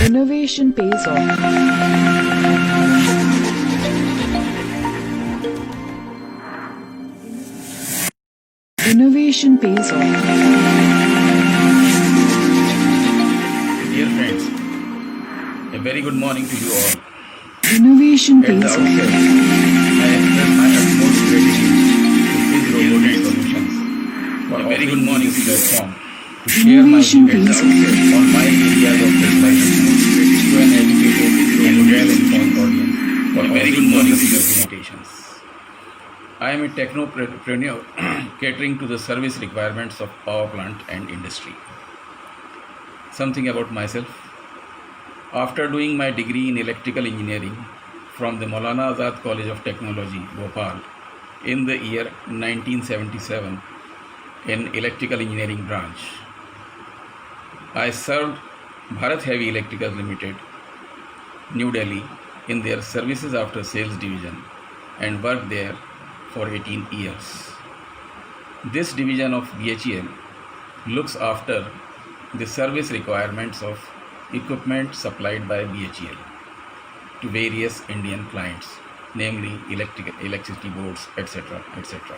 Innovation pays off. Innovation pays off. Dear friends, a very good morning to you all. Innovation At the pays outset, off. I express my utmost gratitude to Quiz Robotic Solutions for a very good morning platform to share my Innovation views pays off. on my areas of specialization to an educated and well-informed audience for a very good morning limitations. I am a technopreneur catering to the service requirements of power plant and industry. Something about myself. After doing my degree in electrical engineering from the Maulana Azad College of Technology, Bhopal, in the year 1977 in electrical engineering branch, I served Bharat Heavy Electricals Limited, New Delhi, in their services after sales division and worked there for 18 years. This division of BHEL looks after the service requirements of equipment supplied by BHEL to various Indian clients, namely electricity boards, etc., etc.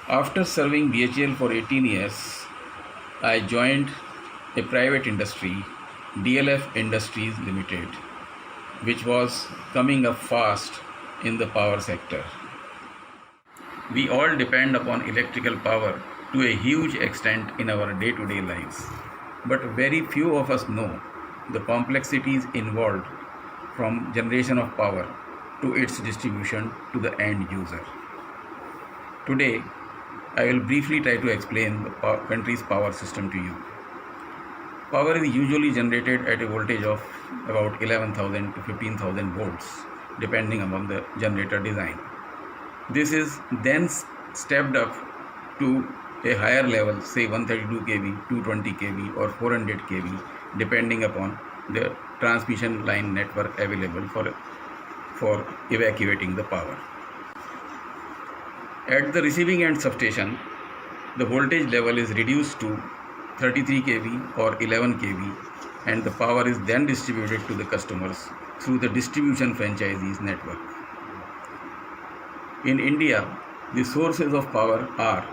After serving BHEL for 18 years, I joined a private industry, DLF Industries Limited, which was coming up fast in the power sector. We all depend upon electrical power to a huge extent in our day-to-day lives, but very few of us know the complexities involved from generation of power to its distribution to the end user. Today, I will briefly try to explain the country's power system to you. Power is usually generated at a voltage of about 11,000 to 15,000 volts, depending upon the generator design. This is then stepped up to a higher level, say 132 kV, 220 kV or 400 kV, depending upon the transmission line network available for evacuating the power. At the receiving end substation, the voltage level is reduced to 33 kV or 11 kV, and the power is then distributed to the customers through the distribution franchisees network. In India, the sources of power are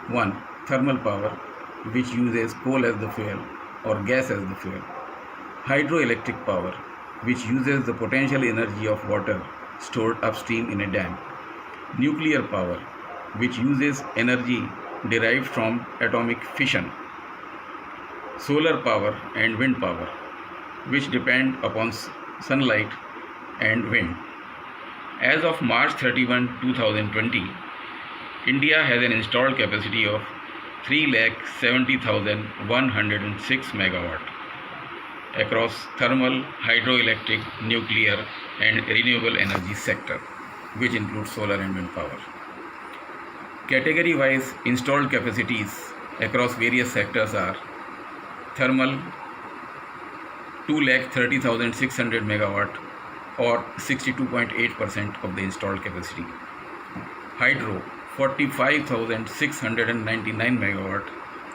1. Thermal power, which uses coal as the fuel or gas as the fuel. Hydroelectric power, which uses the potential energy of water stored upstream in a dam. Nuclear power, which uses energy derived from atomic fission. Solar power and wind power, which depend upon sunlight and wind. As of March 31, 2020, India has an installed capacity of 3,70,106 megawatt across thermal, hydroelectric, nuclear and renewable energy sector, which includes solar and wind power. Category-wise installed capacities across various sectors are thermal 2,30,600 megawatt or 62.8% of the installed capacity. Hydro 45,699 megawatt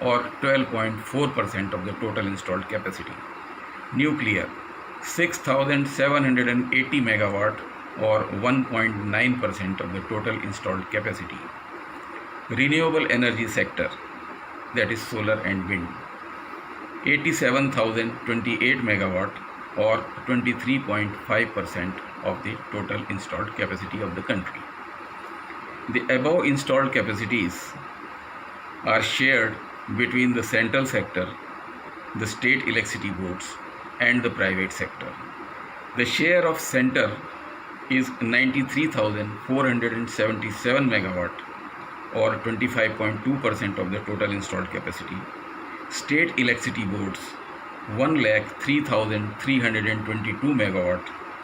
or 12.4% of the total installed capacity. Nuclear 6,780 megawatt or 1.9% of the total installed capacity. Renewable energy sector, that is solar and wind, 87,028 megawatt or 23.5% of the total installed capacity of the country. The above installed capacities are shared between the central sector, the state electricity boards and the private sector. The share of center is 93,477 megawatt or 25.2% of the total installed capacity. State electricity boards 1,03,322 megawatt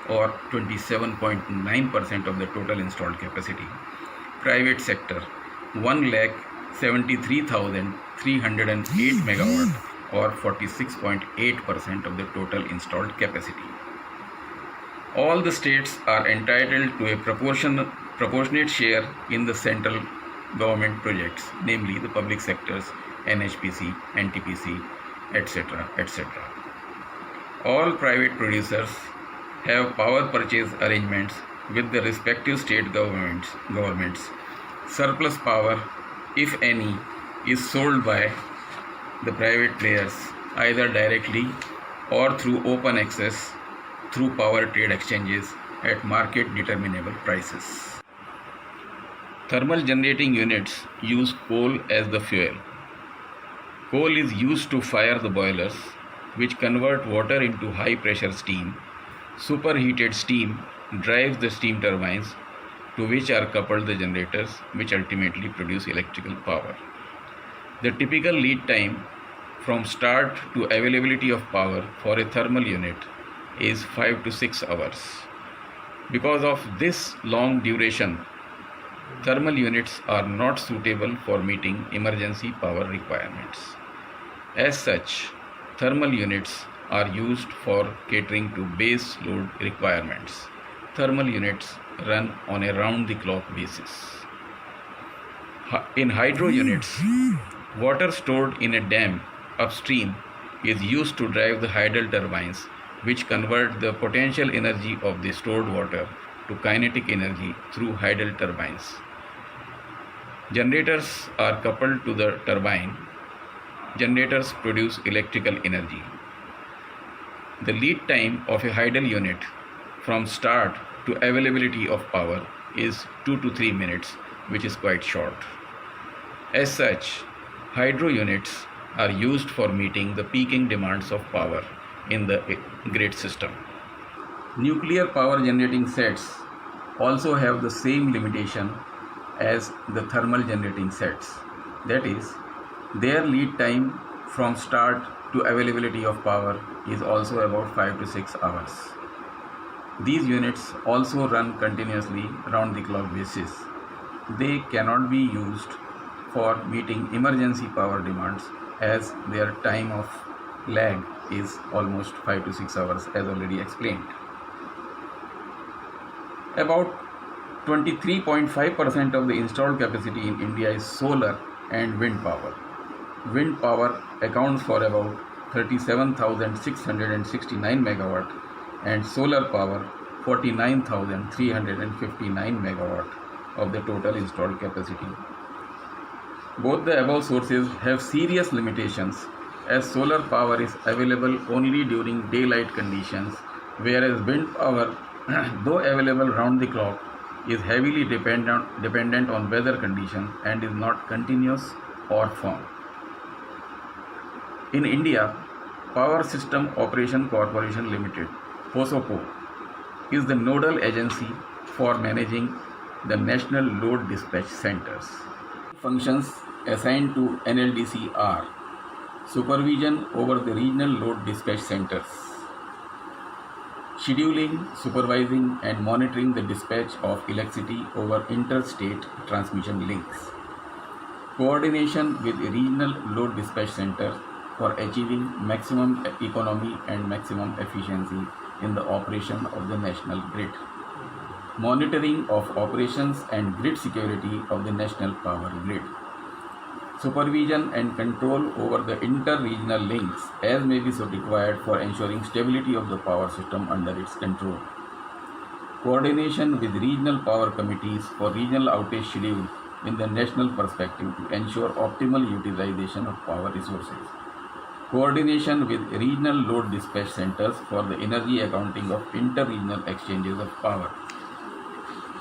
or 27.9% of the total installed capacity. Private sector 1,73,308 megawatt or 46.8% of the total installed capacity. All the states are entitled to a proportionate share in the central government projects, namely the public sectors, NHPC, NTPC, etc. etc. All private producers have power purchase arrangements with the respective state governments. Surplus power, if any, is sold by the private players either directly or through open access through power trade exchanges at market determinable prices. Thermal generating units use coal as the fuel. Coal is used to fire the boilers, which convert water into high pressure steam. Superheated steam drives the steam turbines, to which are coupled the generators, which ultimately produce electrical power. The typical lead time from start to availability of power for a thermal unit is 5 to 6 hours. Because of this long duration, thermal units are not suitable for meeting emergency power requirements. As such, thermal units are used for catering to base load requirements. Thermal units run on a round-the-clock basis. In hydro units, water stored in a dam upstream is used to drive the hydel turbines, which convert the potential energy of the stored water to kinetic energy through hydel turbines. Generators are coupled to the turbine. Generators produce electrical energy. The lead time of a hydel unit from start to availability of power is 2 to 3 minutes, which is quite short. As such, hydro units are used for meeting the peaking demands of power in the grid system. Nuclear power generating sets also have the same limitation as the thermal generating sets. That is, their lead time from start to availability of power is also about 5 to 6 hours. These units also run continuously round the clock basis. They cannot be used for meeting emergency power demands as their time of lag is almost 5 to 6 hours, as already explained. About 23.5% of the installed capacity in India is solar and wind power. Wind power accounts for about 37,669 megawatt and solar power 49,359 megawatt of the total installed capacity. Both the above sources have serious limitations, as solar power is available only during daylight conditions, whereas wind power, though available round the clock, is heavily dependent on weather conditions and is not continuous or firm. In India, Power System Operation Corporation Limited, POSOCO, is the nodal agency for managing the National Load Dispatch Centers. Functions assigned to NLDC are supervision over the regional load dispatch centers, scheduling, supervising and monitoring the dispatch of electricity over interstate transmission links, coordination with regional load dispatch centers for achieving maximum economy and maximum efficiency in the operation of the national grid, monitoring of operations and grid security of the national power grid, supervision and control over the inter-regional links as may be so required for ensuring stability of the power system under its control, coordination with regional power committees for regional outage schedule in the national perspective to ensure optimal utilization of power resources, coordination with regional load dispatch centers for the energy accounting of inter-regional exchanges of power,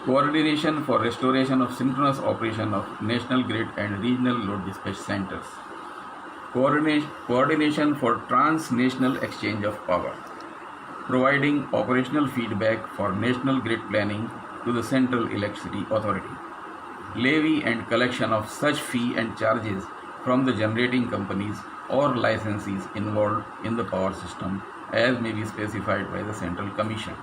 coordination for restoration of synchronous operation of national grid and regional load dispatch centers, coordination for transnational exchange of power, providing operational feedback for national grid planning to the Central Electricity Authority, levy and collection of such fee and charges from the generating companies or licensees involved in the power system as may be specified by the Central Commission.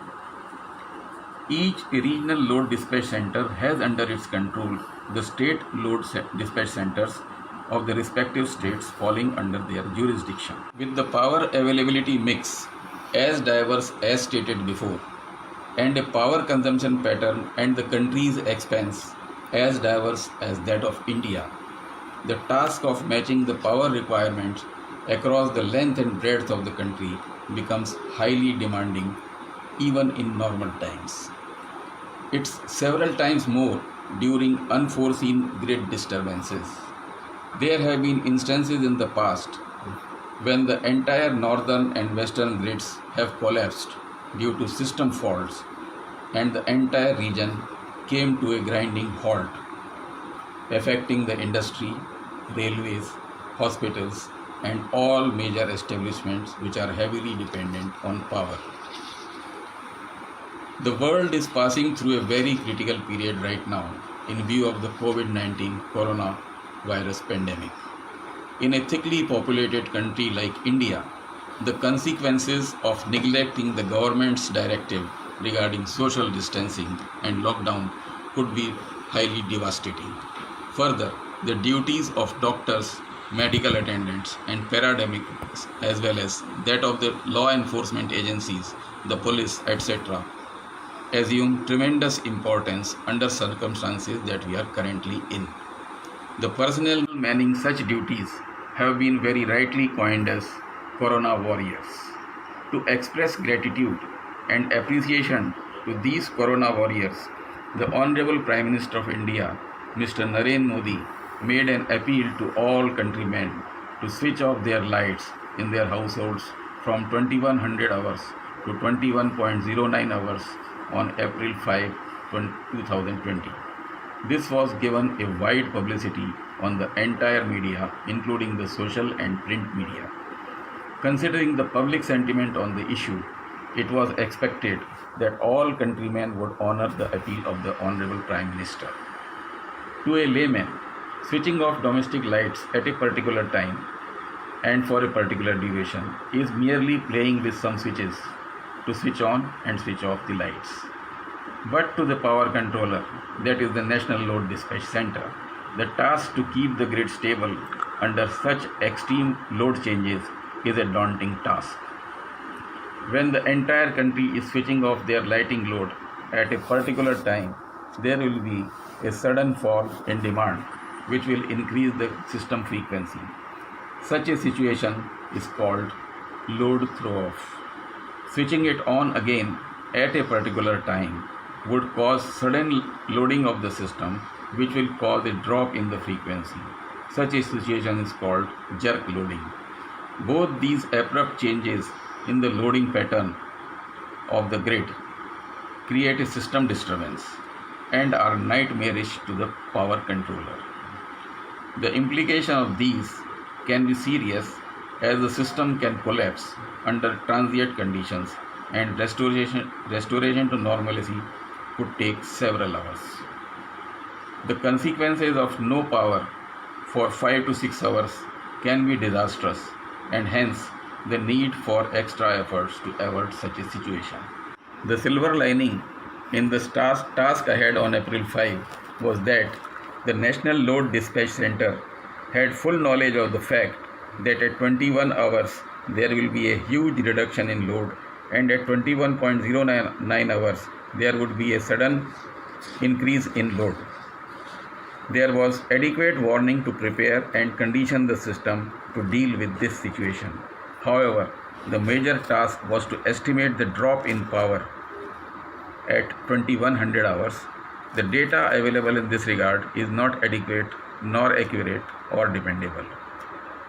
Each regional load dispatch center has under its control the state load dispatch centers of the respective states falling under their jurisdiction. With the power availability mix as diverse as stated before, and a power consumption pattern and the country's expense as diverse as that of India, the task of matching the power requirements across the length and breadth of the country becomes highly demanding even in normal times. It's several times more during unforeseen grid disturbances. There have been instances in the past when the entire northern and western grids have collapsed due to system faults and the entire region came to a grinding halt, affecting the industry, railways, hospitals, and all major establishments which are heavily dependent on power. The world is passing through a very critical period right now in view of the COVID-19 coronavirus pandemic. In a thickly populated country like India, the consequences of neglecting the government's directive regarding social distancing and lockdown could be highly devastating. Further, the duties of doctors, medical attendants, and paramedics, as well as that of the law enforcement agencies, the police, etc., assume tremendous importance under circumstances that we are currently in. The personnel manning such duties have been very rightly coined as Corona Warriors. To express gratitude and appreciation to these Corona Warriors, the Honorable Prime Minister of India, Mr. Narendra Modi, made an appeal to all countrymen to switch off their lights in their households from 2100 hours to 21.09 hours on April 5, 2020. This was given a wide publicity on the entire media, including the social and print media. Considering the public sentiment on the issue, it was expected that all countrymen would honor the appeal of the Honorable Prime Minister. To a layman, switching off domestic lights at a particular time and for a particular duration is merely playing with some switches to switch on and switch off the lights. But to the power controller, that is the National Load Dispatch Center, the task to keep the grid stable under such extreme load changes is a daunting task. When the entire country is switching off their lighting load at a particular time, there will be a sudden fall in demand which will increase the system frequency. Such a situation is called load throw-off. Switching it on again at a particular time would cause sudden loading of the system, which will cause a drop in the frequency. Such a situation is called jerk loading. Both these abrupt changes in the loading pattern of the grid create a system disturbance and are nightmarish to the power controller. The implication of these can be serious, as the system can collapse under transient conditions and restoration to normalcy could take several hours. The consequences of no power for 5 to 6 hours can be disastrous, and hence the need for extra efforts to avert such a situation. The silver lining in the task ahead on April 5 was that the National Load Dispatch Center had full knowledge of the fact that at 21 hours there will be a huge reduction in load, and at 21.09 hours there would be a sudden increase in load. There was adequate warning to prepare and condition the system to deal with this situation. However, the major task was to estimate the drop in power at 2100 hours. The data available in this regard is not adequate nor accurate or dependable.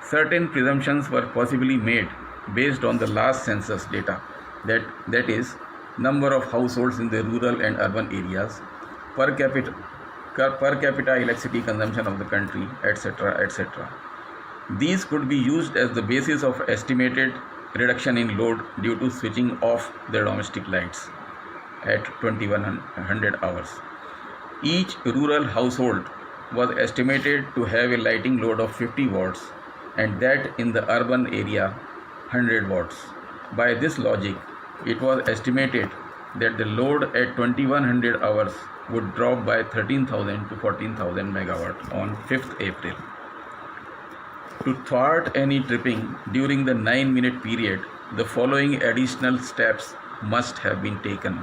Certain presumptions were possibly made based on the last census data, that is, number of households in the rural and urban areas, per capita electricity consumption of the country, etc., etc. These could be used as the basis of estimated reduction in load due to switching off the domestic lights at 2100 hours. Each rural household was estimated to have a lighting load of 50 watts, and that in the urban area 100 watts. By this logic, it was estimated that the load at 2100 hours would drop by 13,000 to 14,000 megawatt on 5th April. To thwart any tripping during the 9-minute period, the following additional steps must have been taken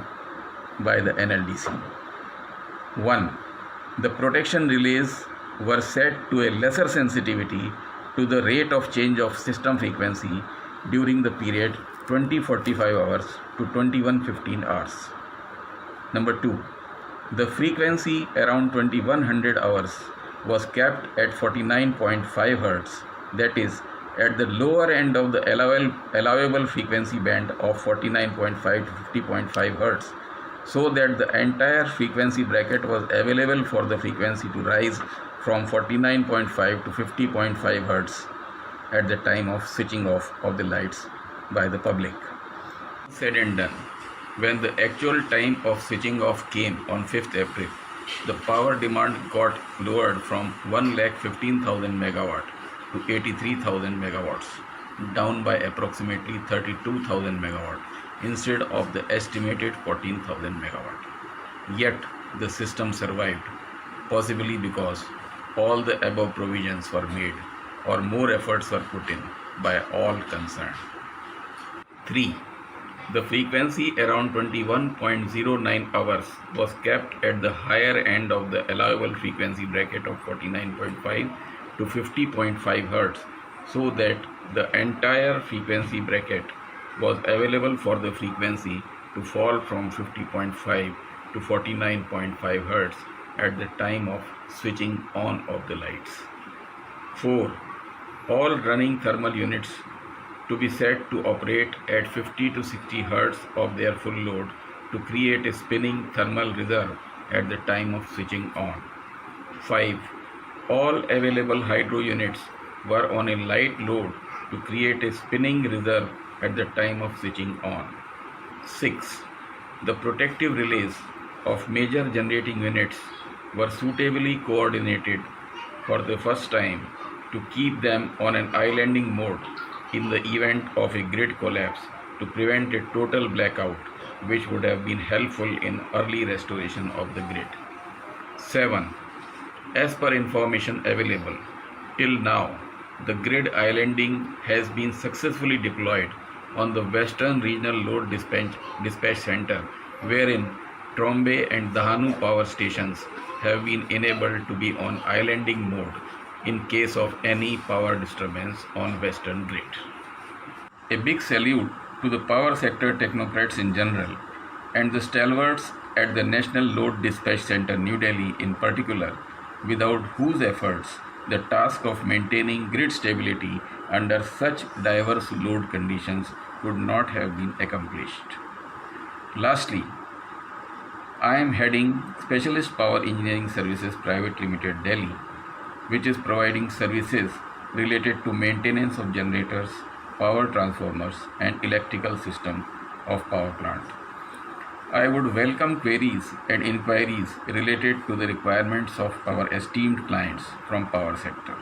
by the NLDC. 1. The protection relays were set to a lesser sensitivity to the rate of change of system frequency during the period 2045 hours to 2115 hours. Number 2. The frequency around 2100 hours was capped at 49.5 Hz, that is, at the lower end of the allowable frequency band of 49.5 to 50.5 Hz, so that the entire frequency bracket was available for the frequency to rise from 49.5 to 50.5 Hz at the time of switching off of the lights by the public. Said and done, when the actual time of switching off came on 5th April, the power demand got lowered from 1,15,000 megawatt to 83,000 megawatts, down by approximately 32,000 megawatt instead of the estimated 14,000 megawatt. Yet the system survived, possibly because all the above provisions were made or more efforts were put in by all concerned. 3. The frequency around 21.09 hours was kept at the higher end of the allowable frequency bracket of 49.5 to 50.5 Hz, so that the entire frequency bracket was available for the frequency to fall from 50.5 to 49.5 Hz at the time of switching on of the lights. 4. All running thermal units to be set to operate at 50 to 60 Hz of their full load to create a spinning thermal reserve at the time of switching on. 5. All available hydro units were on a light load to create a spinning reserve at the time of switching on. 6. The protective relays of major generating units were suitably coordinated for the first time to keep them on an islanding mode in the event of a grid collapse to prevent a total blackout, which would have been helpful in early restoration of the grid. 7. As per information available, till now, the grid islanding has been successfully deployed on the Western Regional Load Dispatch Center, wherein Trombay and Dahanu power stations have been enabled to be on islanding mode in case of any power disturbance on Western grid. A big salute to the power sector technocrats in general and the stalwarts at the National Load Dispatch Center, New Delhi in particular, without whose efforts the task of maintaining grid stability under such diverse load conditions could not have been accomplished. Lastly, I am heading Specialist Power Engineering Services Private Limited, Delhi, which is providing services related to maintenance of generators, power transformers and electrical system of power plant. I would welcome queries and inquiries related to the requirements of our esteemed clients from power sector.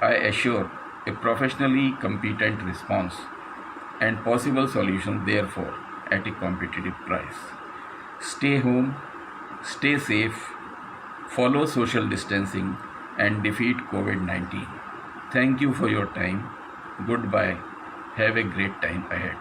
I assure a professionally competent response and possible solutions therefore at a competitive price. Stay home, stay safe, follow social distancing and defeat COVID-19. Thank you for your time. Goodbye. Have a great time ahead.